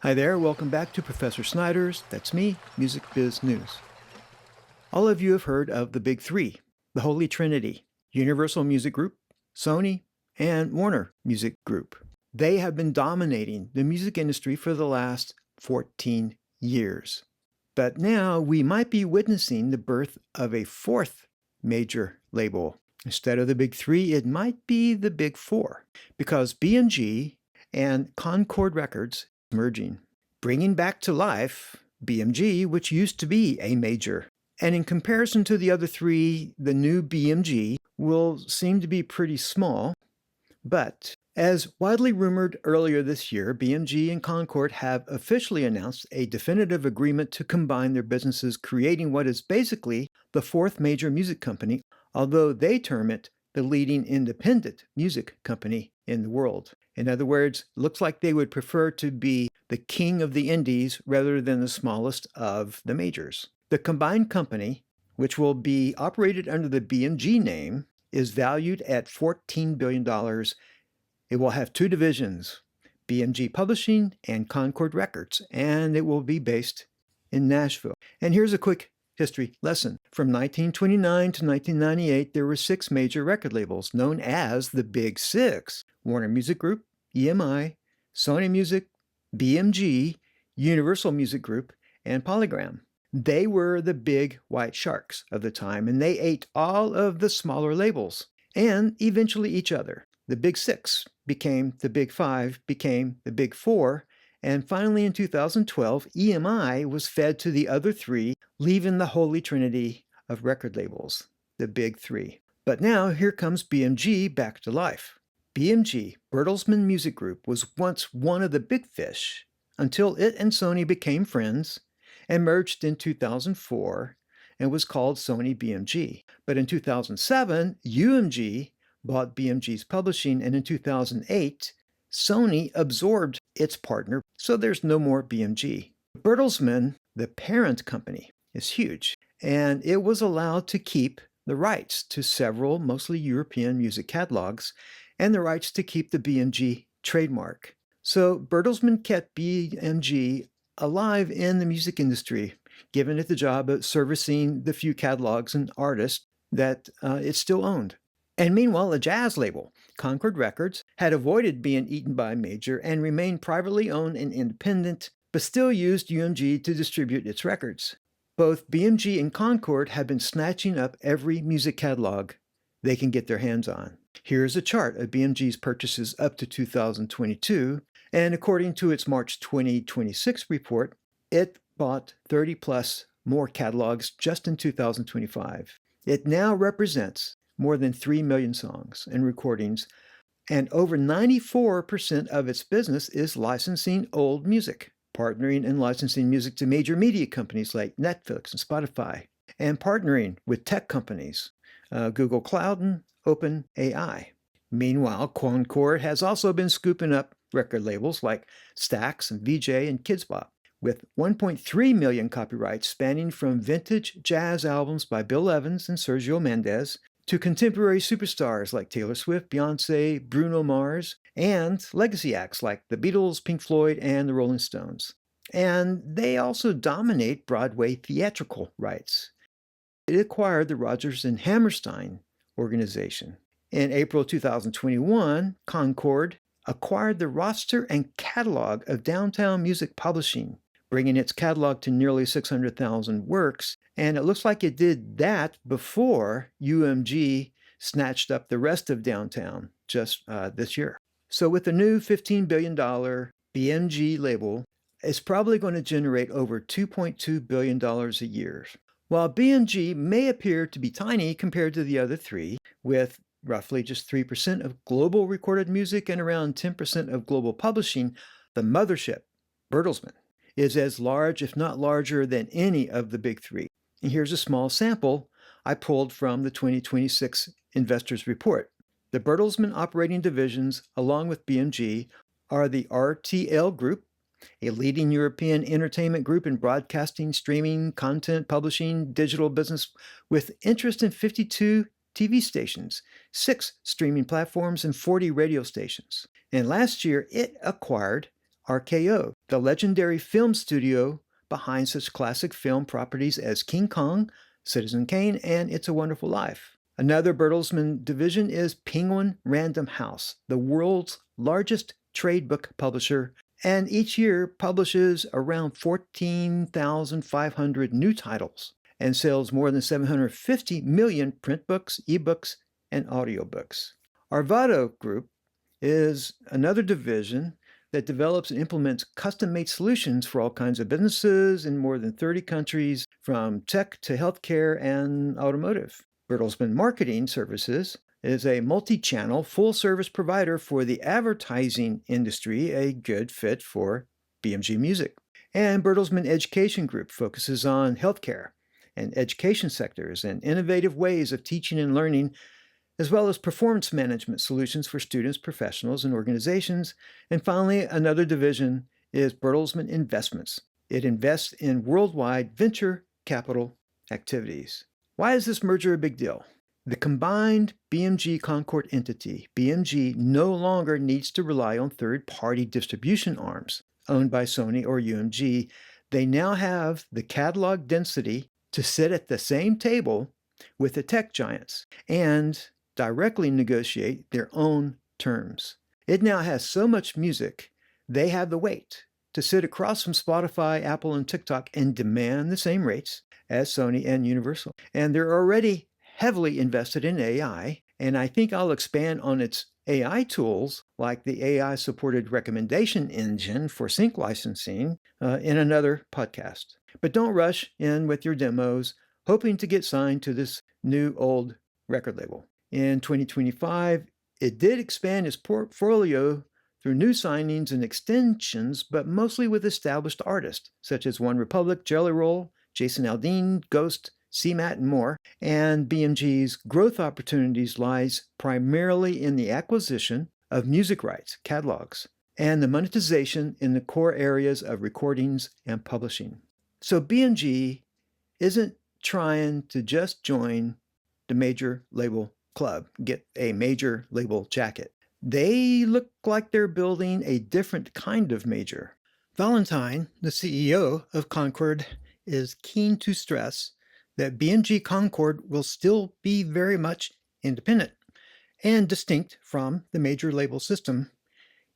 Hi there, welcome back to Professor Snyder's, that's me, Music Biz News. All of you have heard of the Big Three, the Holy Trinity, Universal Music Group, Sony, and Warner Music Group. They have been dominating the music industry for the last 14 years. But now we might be witnessing the birth of a fourth major label. Instead of the Big Three, it might be the Big Four, because BMG and Concord Records merging, bringing back to life BMG, which used to be a major. And in comparison to the other three, the new BMG will seem to be pretty small. But as widely rumored earlier this year, BMG and Concord have officially announced a definitive agreement to combine their businesses, creating what is basically the fourth major music company, although they term it the leading independent music company in the world. In other words, looks like they would prefer to be the king of the indies rather than the smallest of the majors. The combined company, which will be operated under the BMG name, is valued at $14 billion. It will have two divisions, BMG Publishing and Concord Records, and it will be based in Nashville. And here's a quick history lesson. From 1929 to 1998, there were 6 major record labels known as the Big Six: Warner Music Group, EMI, Sony Music, BMG, Universal Music Group, and Polygram. They were the big white sharks of the time, and they ate all of the smaller labels and eventually each other. The Big Six became the Big Five, became the Big Four, and finally in 2012, EMI was fed to the other three, leaving the holy trinity of record labels, the Big Three. But now here comes BMG back to life. BMG, Bertelsmann Music Group, was once one of the big fish until it and Sony became friends and merged in 2004 and was called Sony BMG. But in 2007, UMG bought BMG's publishing, and in 2008, Sony absorbed its partner, so there's no more BMG. Bertelsmann, the parent company, is huge, and it was allowed to keep the rights to several mostly European music catalogs and the rights to keep the BMG trademark. So Bertelsmann kept BMG alive in the music industry, giving it the job of servicing the few catalogs and artists that it still owned. And meanwhile, a jazz label, Concord Records, had avoided being eaten by a major and remained privately owned and independent, but still used UMG to distribute its records. Both BMG and Concord have been snatching up every music catalog they can get their hands on. Here's a chart of BMG's purchases up to 2022, and according to its March 2026 report, it bought 30 plus more catalogs just in 2025. It now represents more than 3 million songs and recordings, and over 94% of its business is licensing old music, partnering and licensing music to major media companies like Netflix and Spotify, and partnering with tech companies, Google Cloud and OpenAI. Meanwhile, Concord has also been scooping up record labels like Stax and VJ and Kidz Bop, with 1.3 million copyrights spanning from vintage jazz albums by Bill Evans and Sergio Mendes to contemporary superstars like Taylor Swift, Beyoncé, Bruno Mars, and legacy acts like the Beatles, Pink Floyd, and the Rolling Stones. And they also dominate Broadway theatrical rights. It acquired the Rodgers and Hammerstein organization. In April 2021, Concord acquired the roster and catalog of Downtown Music Publishing, bringing its catalog to nearly 600,000 works, and it looks like it did that before UMG snatched up the rest of Downtown just this year. So with the new $15 billion BMG label, it's probably going to generate over $2.2 billion a year. While BMG may appear to be tiny compared to the other three, with roughly just 3% of global recorded music and around 10% of global publishing, the mothership, Bertelsmann, is as large, if not larger, than any of the big three. And here's a small sample I pulled from the 2026 Investors Report. The Bertelsmann operating divisions, along with BMG, are the RTL Group, a leading European entertainment group in broadcasting, streaming, content publishing, digital business, with interest in 52 TV stations, 6 streaming platforms, and 40 radio stations. And last year, it acquired RKO, the legendary film studio behind such classic film properties as King Kong, Citizen Kane, and It's a Wonderful Life. Another Bertelsmann division is Penguin Random House, the world's largest trade book publisher, and each year publishes around 14,500 new titles and sells more than 750 million print books, ebooks, and audiobooks. Arvado Group is another division that develops and implements custom-made solutions for all kinds of businesses in more than 30 countries, from tech to healthcare and automotive. Bertelsmann Marketing Services is a multi-channel, full-service provider for the advertising industry, a good fit for BMG Music. And Bertelsmann Education Group focuses on healthcare and education sectors and innovative ways of teaching and learning, as well as performance management solutions for students, professionals, and organizations. And finally, another division is Bertelsmann Investments. It invests in worldwide venture capital activities. Why is this merger a big deal? The combined BMG Concord entity, BMG, no longer needs to rely on third-party distribution arms owned by SONY or UMG. They now have the catalog density to sit at the same table with the tech giants and directly negotiate their own terms. It now has so much music, they have the weight to sit across from Spotify, Apple, and TikTok and demand the same rates as Sony and Universal. And they're already heavily invested in AI, and I think I'll expand on its AI tools, like the AI-supported recommendation engine for sync licensing, in another podcast. But don't rush in with your demos, hoping to get signed to this new old record label. In 2025, it did expand its portfolio through new signings and extensions, but mostly with established artists, such as One Republic, Jelly Roll, Jason Aldean, Ghost, CMAT, and more. And BMG's growth opportunities lies primarily in the acquisition of music rights, catalogs, and the monetization in the core areas of recordings and publishing. So BMG isn't trying to just join the major label club, get a major label jacket. They look like they're building a different kind of major. Valentine, the CEO of Concord, is keen to stress that BMG Concord will still be very much independent and distinct from the major label system,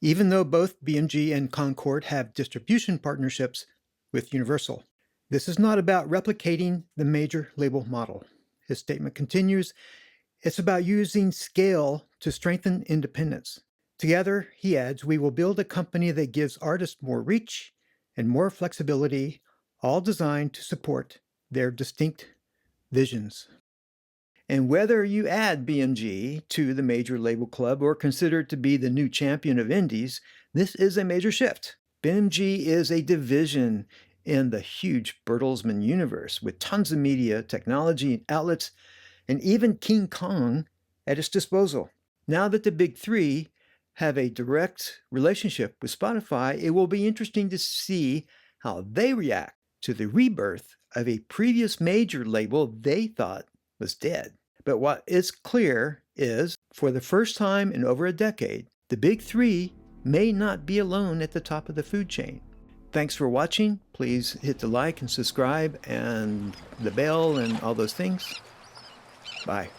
even though both BMG and Concord have distribution partnerships with Universal. This is not about replicating the major label model. His statement continues, it's about using scale to strengthen independence. Together, he adds, we will build a company that gives artists more reach and more flexibility, all designed to support their distinct visions. And whether you add BMG to the major label club or consider it to be the new champion of indies, this is a major shift. BMG is a division in the huge Bertelsmann universe with tons of media, technology, outlets, and even King Kong at its disposal. Now that the big three have a direct relationship with Spotify, it will be interesting to see how they react to the rebirth of a previous major label they thought was dead. But what is clear is, for the first time in over a decade, the big three may not be alone at the top of the food chain. Thanks for watching. Please hit the like and subscribe and the bell and all those things. Bye.